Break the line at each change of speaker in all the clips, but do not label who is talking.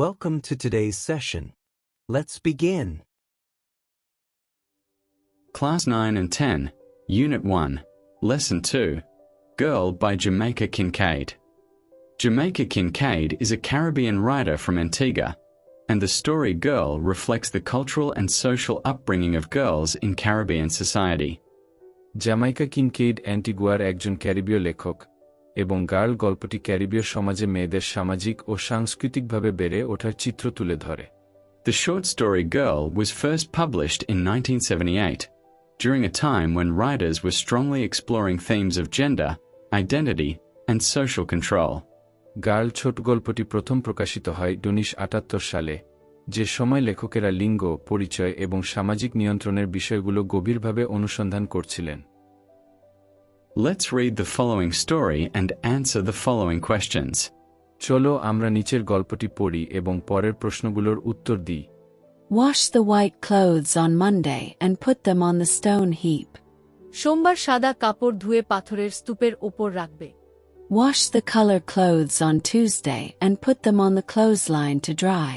Welcome to today's session. Let's begin.
Class 9 and 10, Unit 1, Lesson 2, Girl by Jamaica Kincaid. Jamaica Kincaid is a Caribbean writer from Antigua, and the story Girl reflects the cultural and social upbringing of girls in Caribbean society.
Jamaica Kincaid অ্যান্টিগুয়ার একজন ক্যারিবীয় লেখক, এবং girl গল্পটি ক্যারিবীয় সমাজে মেয়েদের সামাজিক ও সাংস্কৃতিকভাবে বেড়ে ওঠার চিত্র তুলে ধরে।
The short story Girl was first published in 1978, during a time when writers were strongly exploring themes of gender, identity, and social control.
Girl ছোট গল্পটি প্রথম প্রকাশিত হয় 1978 সালে, যে সময় লেখকেরা লিঙ্গ, পরিচয় এবং সামাজিক নিয়ন্ত্রণের বিষয়গুলো গভীরভাবে অনুসন্ধান করছিলেন।
Let's read the following story and answer the following questions.
চলো আমরা নিচের গল্পটি পড়ি এবং পরের প্রশ্নগুলোর উত্তর দিই।
Wash the white clothes on Monday and put them on the stone heap.
সোমবার সাদা কাপড় ধুয়ে পাথরের স্তূপের ওপর রাখবে।
Wash the color clothes on Tuesday and put them on the clothesline to dry.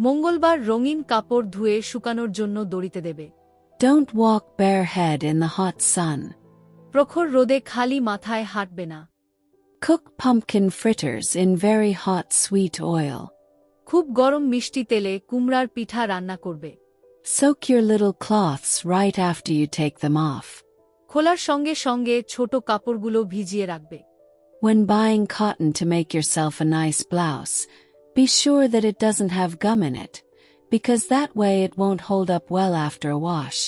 মঙ্গলবার রঙিন কাপড় ধুয়ে শুকানোর জন্য দড়িতে দেবে।
Don't walk barehead in the hot sun.
প্রখর রোদে খালি মাথায় হাঁটবে না।
Cook pumpkin fritters in very hot sweet oil.
খুব গরম মিষ্টি তেলে কুমড়ার পিঠা রান্না করবে।
Soak your little cloths right after you take them off.
খোলার সঙ্গে সঙ্গে ছোট কাপড়গুলো ভিজিয়ে রাখবে।
When buying cotton to make yourself a nice blouse, be sure that it doesn't have gum in it, because that way it won't hold up well after a wash.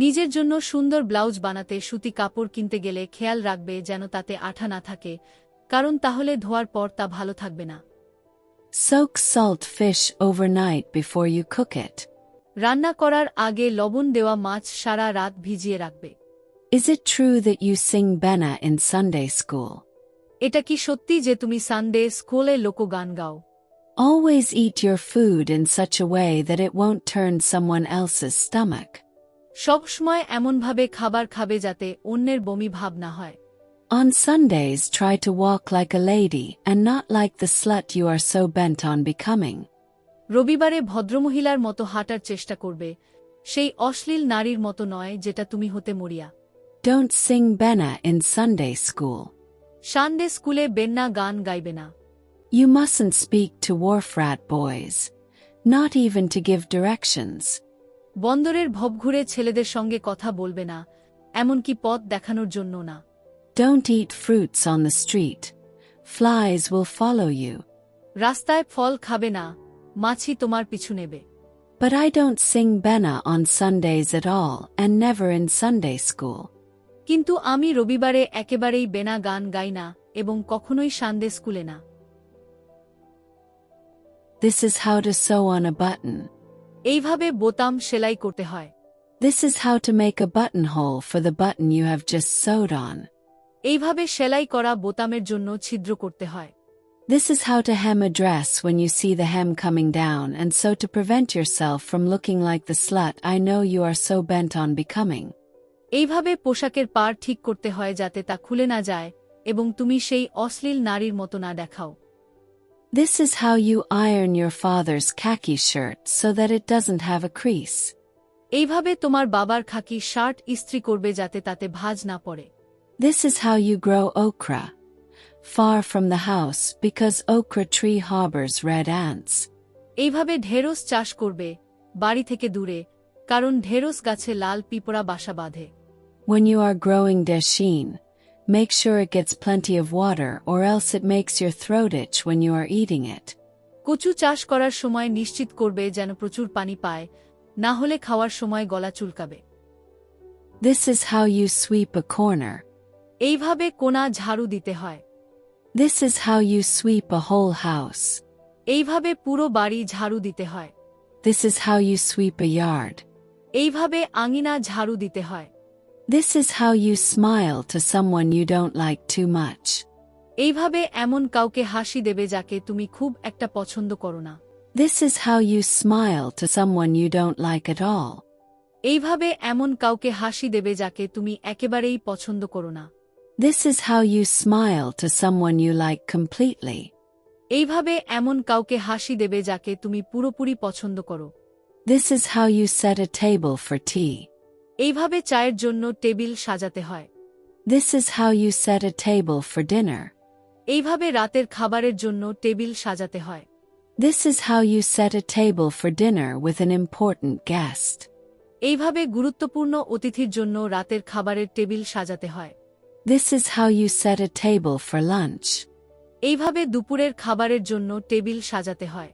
নিজের জন্য সুন্দর ব্লাউজ বানাতে সুতি কাপড় কিনতে গেলে খেয়াল রাখবে যেন তাতে আঠা না থাকে, কারণ তাহলে ধোয়ার পর তা ভালো থাকবে না।
Soak salt fish overnight before you cook it.
রান্না করার আগে লবণ দেওয়া মাছ সারা রাত ভিজিয়ে রাখবে।
Is it true that you sing Benna in Sunday school?
এটা কি সত্যি যে তুমি সানডে স্কুলে লোকগান গাও?
Always eat your food in such a way that it won't turn someone else's stomach.
সবসময় এমনভাবে খাবার খাবে যাতে অন্যের বমি ভাব না হয়।
On Sundays try to walk like a lady and not like the slut you are so bent on becoming.
রবিবারে ভদ্রমহিলার মতো হাঁটার চেষ্টা করবে, সেই অশ্লীল নারীর মতো নয় যেটা তুমি হতে মরিয়া।
Don't sing Benna in Sunday school.
Sunday স্কুলে বেন্না গান গাইবে না।
You mustn't speak to wharf rat boys, not even to give directions.
বন্দরের ভবঘুরে ছেলেদের সঙ্গে কথা বলবে না, এমনকি পথ দেখানোর জন্য না।
Don't eat fruits on the street. Flies will follow you.
রাস্তায় ফল খাবে না, মাছি তোমার পিছু নেবে।
But I don't sing Benna on Sundays at all and never in Sunday school.
কিন্তু আমি রবিবারে একেবারেই বেনা গান গাই না এবং কখনোই সানডে স্কুলে না।
This is how to sew on a button.
এইভাবে বোতাম সেলাই করতে হয়।
This is how to make a buttonhole for the button you have just sewed on.
এইভাবে সেলাই করা বোতামের জন্য ছিদ্র করতে হয়।
This is how to hem a dress when you see the hem coming down and so to prevent yourself from looking like the slut I know you are so bent on becoming.
এইভাবে পোশাকের পাড় ঠিক করতে হয় যাতে তা খুলে না যায় এবং তুমি সেই অশ্লীল নারীর মতো না দেখাও।
This is how you iron your father's khaki shirt so that it doesn't have a crease.
এইভাবে তোমার বাবার খাকি শার্ট ইস্ত্রি করবে যাতে তাতে ভাঁজ না পড়ে।
This is how you grow okra, far from the house because okra tree harbors red ants.
এইভাবে ঢেঁড়স চাষ করবে, বাড়ি থেকে দূরে, কারণ ঢেঁড়স গাছে লাল পিঁপড়া বাসা বাঁধে।
When you are growing dasheen, make sure it gets plenty of water or else it makes your throat itch when you are eating it.
কচু চাষ করার সময় নিশ্চিত করবে যেন প্রচুর পানি পায়, না হলে খাওয়ার সময় গলা চুলকাবে।
This is how you sweep a corner.
এইভাবে কোণা ঝাড়ু দিতে হয়।
This is how you sweep a whole house.
এইভাবে পুরো বাড়ি ঝাড়ু দিতে হয়।
This is how you sweep a yard.
এইভাবে আঙিনা ঝাড়ু দিতে হয়।
This is how you smile to someone you don't like too much.
এইভাবে এমন কাউকে হাসি দেবে যাকে তুমি খুব একটা পছন্দ করো না।
This is how you smile to someone you don't like at all.
এইভাবে এমন কাউকে হাসি দেবে যাকে তুমি একেবারেই পছন্দ করো না।
This is how you smile to someone you like completely.
এইভাবে এমন কাউকে হাসি দেবে যাকে তুমি পুরোপুরি পছন্দ করো।
This is how you set a table for tea.
এইভাবে চায়ের জন্য টেবিল সাজাতে হয়।
This is how you set a table for dinner.
এইভাবে রাতের খাবারের জন্য টেবিল সাজাতে হয়।
This is how you set a table for dinner with an important guest.
এইভাবে গুরুত্বপূর্ণ অতিথির জন্য রাতের খাবারের টেবিল সাজাতে হয়।
This is how you set a table for lunch.
এইভাবে দুপুরের খাবারের জন্য টেবিল সাজাতে হয়।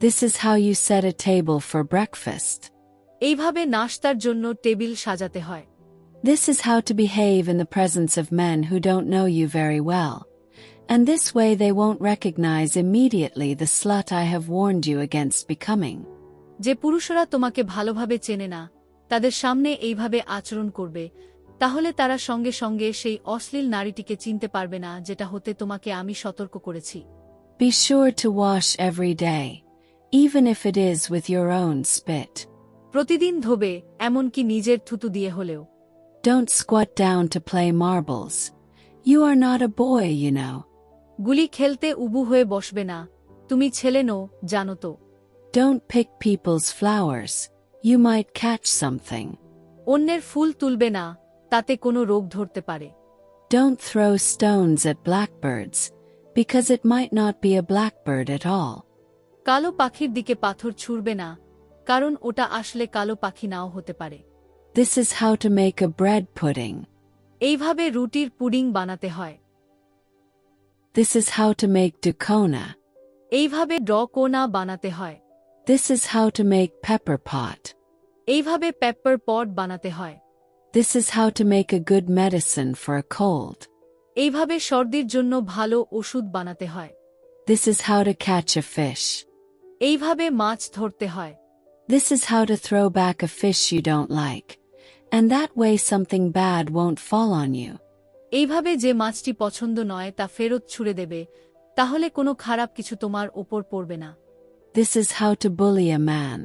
This is how you set a table for breakfast.
এইভাবে নাশতার জন্য টেবিল সাজাতে হয়।
This is how to behave in the presence of men who don't know you very well. And this way they won't recognize immediately the slut I have warned you against becoming.
যে পুরুষরা তোমাকে ভালোভাবে চেনে না, তাদের সামনে এইভাবে আচরণ করবে, তাহলে তারা সঙ্গে সঙ্গে সেই অশ্লীল নারীটিকে চিনতে পারবে না যেটা হতে তোমাকে আমি সতর্ক করেছি।
Be sure to wash every day, even if it is with your own spit.
প্রতিদিন ধোবে, এমনকি নিজের থুতু দিয়ে হলেও।
Don't squat down to play marbles. You are not a boy, you know.
গুলি খেলতে উবু হয়ে বসবে না, তুমি ছেলে নও, জানো তো।
Don't pick people's flowers. You might catch something.
অন্যের ফুল তুলবে না, তাতে কোনো রোগ ধরতে পারে।
Don't throw stones at blackbirds, because it might not be a blackbird at all.
কালো পাখির দিকে পাথর ছুঁড়বে না, কারণ ওটা আসলে কালো পাখি নাও হতে পারে।
This is how to make a bread pudding.
এইভাবে রুটির পুডিং বানাতে হয়।
This is how to make dukkona.
এইভাবে কোনা বানাতে হয়।
This is how to make pepper pot.
এইভাবে পেপার পট বানাতে হয়।
This is how to make a good medicine for a cold.
এইভাবে সর্দির জন্য ভালো ওষুধ বানাতে হয়।
This is how to catch a fish.
এইভাবে মাছ ধরতে হয়।
This is how to throw back a fish you don't like, and that way something bad won't fall on you.
এইভাবে যে মাছটি পছন্দ নয় তা ফেরত ছুঁড়ে দেবে, তাহলে কোনো খারাপ কিছু তোমার ওপর পড়বে না।
This is how to bully a man.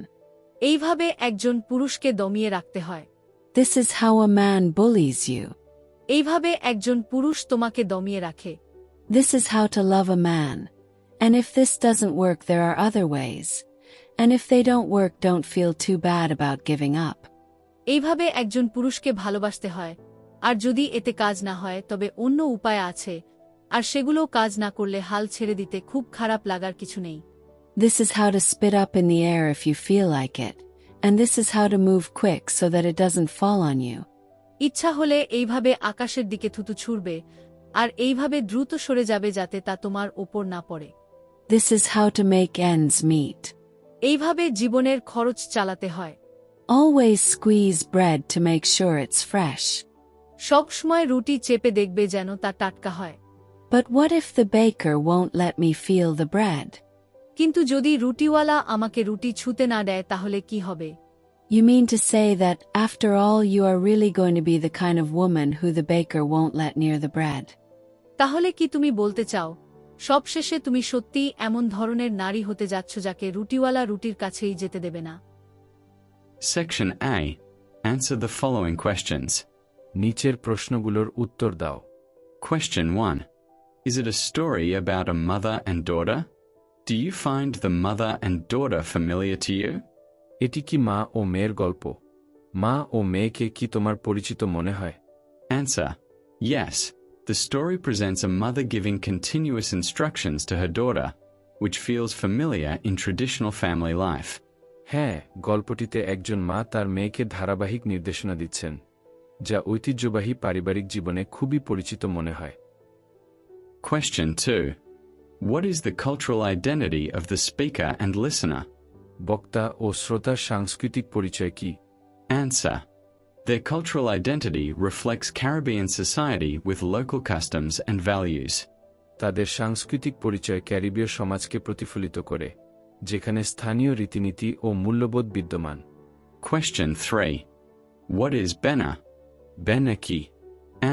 এইভাবে একজন পুরুষকে দমিয়ে রাখতে হয়।
This is how a man bullies you.
এইভাবে একজন পুরুষ তোমাকে দমিয়ে রাখে।
This is how to love a man. And if this doesn't work, there are other ways. And if they don't work, don't feel too bad about giving up.
এইভাবে একজন পুরুষকে ভালোবাসতে হয়, আর যদি এতে কাজ না হয় তবে অন্য উপায় আছে, আর সেগুলো কাজ না করলে হাল ছেড়ে দিতে খুব খারাপ লাগার কিছু নেই।
This is how to spit up in the air if you feel like it. And this is how to move quick so that it doesn't fall on you.
ইচ্ছা হলে এইভাবে আকাশের দিকে থুতু ছুঁড়বে, আর এইভাবে দ্রুত সরে যাবে যাতে তা তোমার ওপর না পড়ে।
This is how to make ends meet.
এইভাবে জীবনের খরচ চালাতে হয়।
Always squeeze bread to make sure it's fresh.
সব সময় রুটি চেপে দেখবে যেন তা টাটকা হয়।
But what if the baker won't let me feel the bread?
কিন্তু যদি রুটিওয়ালা আমাকে রুটি ছুঁতে না দেয় তাহলে কি হবে?
You mean to say that, after all, you are really going to be the kind of woman who the baker won't let near the bread?
তাহলে কি তুমি বলতে চাও, সবশেষে তুমি সত্যিই এমন ধরনের নারী হতে যাচ্ছ যাকে রুটিওয়ালা রুটির কাছেই যেতে দেবে না?
Section A. Answer the following questions.
নিচের প্রশ্নগুলোর উত্তর দাও।
Question 1. Is it a story about a mother and daughter? Do you find the mother and daughter familiar to you?
এটি কি মা ও মেয়ের গল্প? মা ও মেয়েকে কি তোমার পরিচিত মনে হয়?
Answer. Yes. The story presents a mother giving continuous instructions to her daughter, which feels familiar in traditional family life.
হ্যাঁ, গল্পটিতে একজন মা তার মেয়েকে ধারাবাহিক নির্দেশনা দিচ্ছেন, যা ঐতিহ্যবাহী পারিবারিক জীবনে খুবই পরিচিত মনে হয়।
Question 2. What is the cultural identity of the speaker and listener?
বক্তা ও শ্রোতার সাংস্কৃতিক পরিচয় কি?
Answer. Their cultural identity reflects Caribbean society with local customs and values.
তাদের সাংস্কৃতিক পরিচয় ক্যারিবীয় সমাজকে প্রতিফলিত করে, যেখানে স্থানীয় রীতিনীতি ও মূল্যবোধ বিদ্যমান।
Question 3. What is Bena?
Bena কি?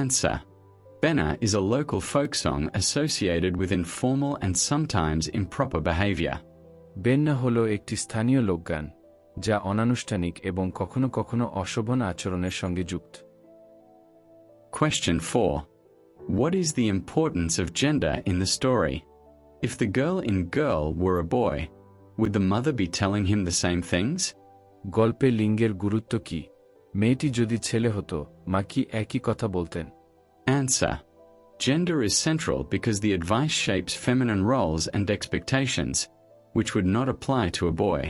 Answer. Bena is a local folk song associated with informal and sometimes improper behavior.
বেন্না হল একটি স্থানীয় লোকগান, যা অনানুষ্ঠানিক এবং কখনো কখনো অশোভন আচরণের সঙ্গে যুক্ত।
Question 4. What is the importance of gender in the story? If the girl in Girl were a boy, would the mother be telling him the same things?
গল্পে লিঙ্গের গুরুত্ব কি? মেয়েটি যদি ছেলে হতো, মা কি একই কথা বলতেন?
Answer. Gender is central because the advice shapes feminine roles and expectations, which would not apply to a boy.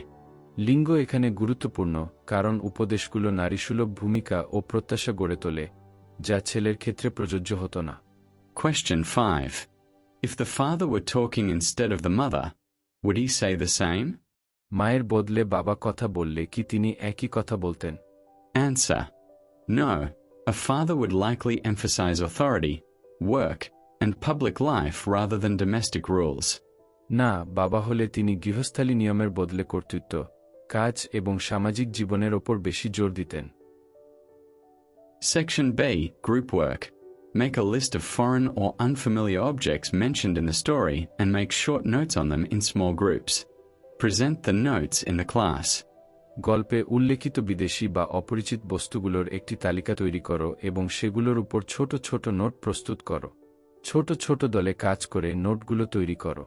লিঙ্গ এখানে গুরুত্বপূর্ণ কারণ উপদেশগুলো নারীসুলভ ভূমিকা ও প্রত্যাশা গড়ে তোলে, যা ছেলের ক্ষেত্রে প্রযোজ্য হতো না।
Question 5. If the father were talking instead of the mother, would he say the same?
মায়ের বদলে বাবা কথা বললে কি তিনি একই কথা বলতেন?
Answer. No. A father would likely emphasize authority, work, and public life rather than domestic rules.
না, বাবা হলে তিনি গৃহস্থালী নিয়মের বদলে কর্তৃত্ব, কাজ এবং সামাজিক জীবনের ওপর বেশি জোর দিতেন।
Section B. Group work. Make a list of foreign or unfamiliar objects mentioned in the story and make short notes on them in small groups. Present the notes in the class.
গল্পে উল্লেখিত বিদেশি বা অপরিচিত বস্তুগুলোর একটি তালিকা তৈরি করো এবং সেগুলোর উপর ছোট ছোট নোট প্রস্তুত করো। ছোট ছোট দলে কাজ করে নোটগুলো তৈরি করো।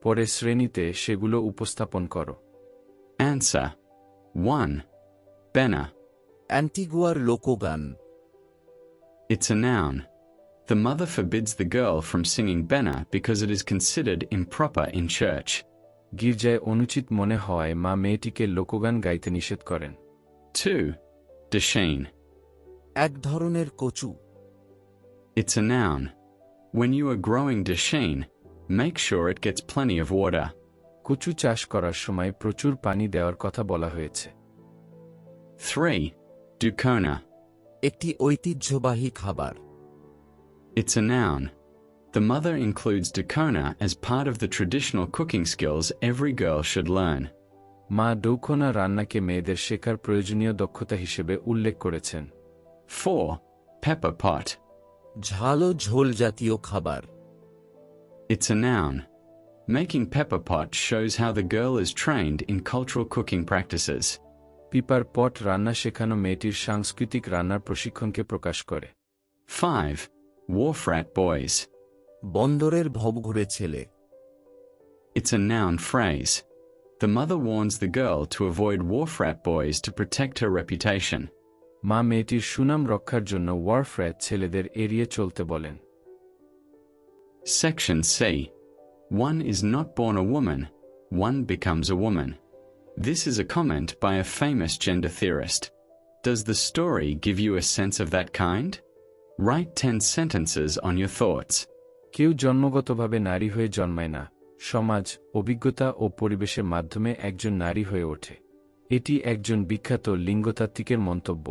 পরে শ্রেণীতে সেগুলো উপস্থাপন করো।
Answer. 1. Benna.
অ্যান্টিগুয়ার লোকগান।
It's a noun. The mother forbids the girl from singing Benna because it is considered improper in church.
গির্জায় অনুচিত মনে হওয়ায় মা মেয়েটিকে লোকগান গাইতে নিষেধ করেন।
2. Dasheen.
এক ধরনের কচু।
It's a noun. When you are growing dasheen, make sure it gets plenty of water.
কচু চাষ করার সময় প্রচুর পানি দেওয়ার কথা বলা হয়েছে।
3. Dukona.
একটি ঐতিহ্যবাহী খাবার।
It's a noun. The mother includes dukona as part of the traditional cooking skills every girl should learn.
মা ডৌখোনা রান্নাকে মেয়েদের শেখার প্রয়োজনীয় দক্ষতা হিসেবে উল্লেখ করেছেন।
4. Pepper pot.
ঝাল ও ঝোল জাতীয় খাবার।
It's a noun. Making pepper pot shows how the girl is trained in cultural cooking practices.
Pepper pot রান্না শেখানো মেয়েটির সাংস্কৃতিক রান্নার প্রশিক্ষণকে প্রকাশ করে।
5. Wharf rat boys.
বন্দরের ভবঘুরে ছেলে।
It's a noun phrase. The mother warns the girl to avoid wharf rat boys to protect her reputation.
মা মেয়েটির সুনাম রক্ষার জন্য ওয়ার্ফ র্যাট ছেলেদের এড়িয়ে চলতে বলেন।
Section C. One is not born a woman, one becomes a woman. This is a comment by a famous gender theorist. Does the story give you a sense of that kind? Write 10 sentences on your thoughts.
কেউ জন্মগতভাবে নারী হয়ে জন্মায় না, সমাজ, অভিজ্ঞতা ও পরিবেশের মাধ্যমে একজন নারী হয়ে ওঠে। এটি একজন বিখ্যাত লিঙ্গতাত্ত্বিকের মন্তব্য।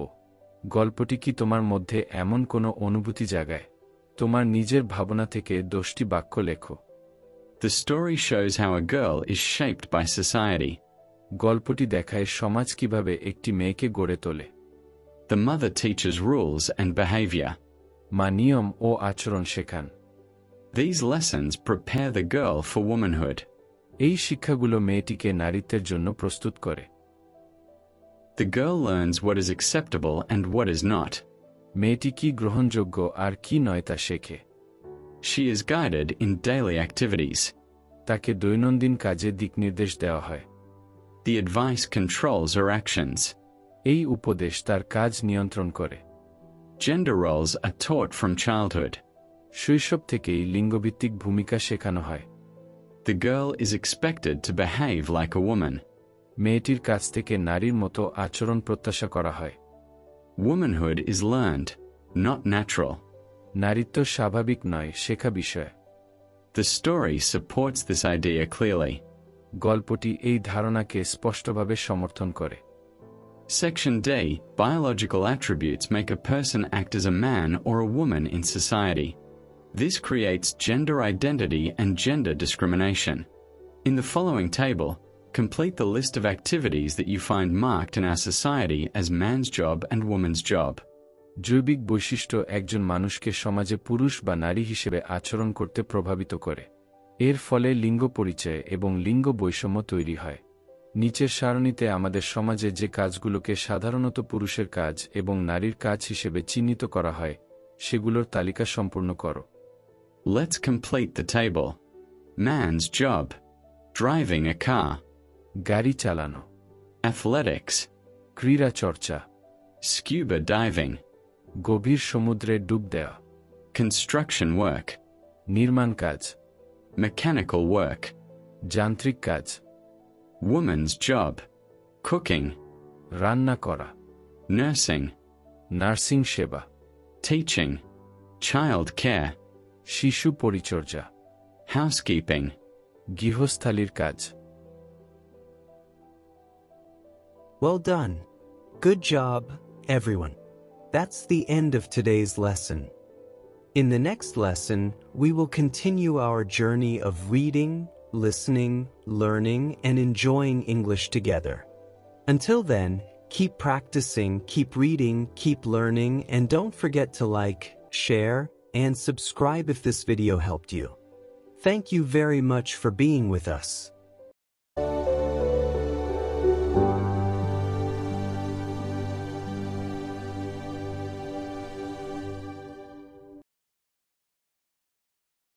গল্পটি কি তোমার মধ্যে এমন কোনো অনুভূতি জাগায়? তোমার নিজের ভাবনা থেকে 10টি বাক্য লেখো।
The story shows how a girl is shaped by society.
গল্পটি দেখায় সমাজ কিভাবে একটি মেয়েকে গড়ে তোলে।
The mother teaches rules and behavior.
মা নিয়ম ও আচরণ শেখান।
These lessons prepare the girl for womanhood.
এই শিক্ষাগুলো মেয়েটিকে নারীত্বের জন্য প্রস্তুত করে।
The girl learns what is acceptable and what is not.
মেয়েটি কি গ্রহণযোগ্য আর কি নয় তা শেখে।
She is guided in daily activities.
তাকে দৈনন্দিন কাজে দিকনির্দেশ দেওয়া হয়।
The advice controls her actions.
এই উপদেশ তার কাজ নিয়ন্ত্রণ করে।
Gender roles are taught from childhood.
শৈশব থেকেই লিঙ্গভিত্তিক ভূমিকা শেখানো হয়।
The girl is expected to behave like a woman.
মেয়েটির কাছ থেকে নারীর মতো আচরণ প্রত্যাশা করা হয়।
Womanhood is learned, not natural.
নারীত্ব স্বাভাবিক নয়, শেখা বিষয়।
The story supports this idea clearly.
গল্পটি এই ধারণাকে স্পষ্টভাবে সমর্থন করে।
Section D. Biological attributes make a person act as a man or a woman in society. This creates gender identity and gender discrimination. In the following table, complete the list of activities that you find marked in our society as man's job and woman's job.
জৈবিক বৈশিষ্ট্য একজন মানুষকে সমাজে পুরুষ বা নারী হিসেবে আচরণ করতে প্রভাবিত করে। এর ফলে লিঙ্গ পরিচয় এবং লিঙ্গ বৈষম্য তৈরি হয়। নিচের সারণীতে আমাদের সমাজে যে কাজগুলোকে সাধারণত পুরুষের কাজ এবং নারীর কাজ হিসেবে চিহ্নিত করা হয়, সেগুলোর তালিকা সম্পূর্ণ করো।
Let's complete the table. Man's job. Driving a car.
গাড়ি চালানো,
Athletics.
ক্রীড়া চর্চা,
Scuba diving.
গভীর সমুদ্রে ডুব দেওয়া,
Construction work.
নির্মাণ কাজ,
Mechanical work.
যান্ত্রিক কাজ,
Woman's job. Cooking.
রান্না করা,
Nursing.
নার্সিং সেবা,
Teaching. Child care.
শিশু পরিচর্যা,
Housekeeping.
গৃহস্থালির কাজ।
Well done. Good job, everyone. That's the end of today's lesson. In the next lesson, we will continue our journey of reading, listening, learning, and enjoying English together. Until then, keep practicing, keep reading, keep learning, and don't forget to like, share, and subscribe if this video helped you. Thank you very much for being with us.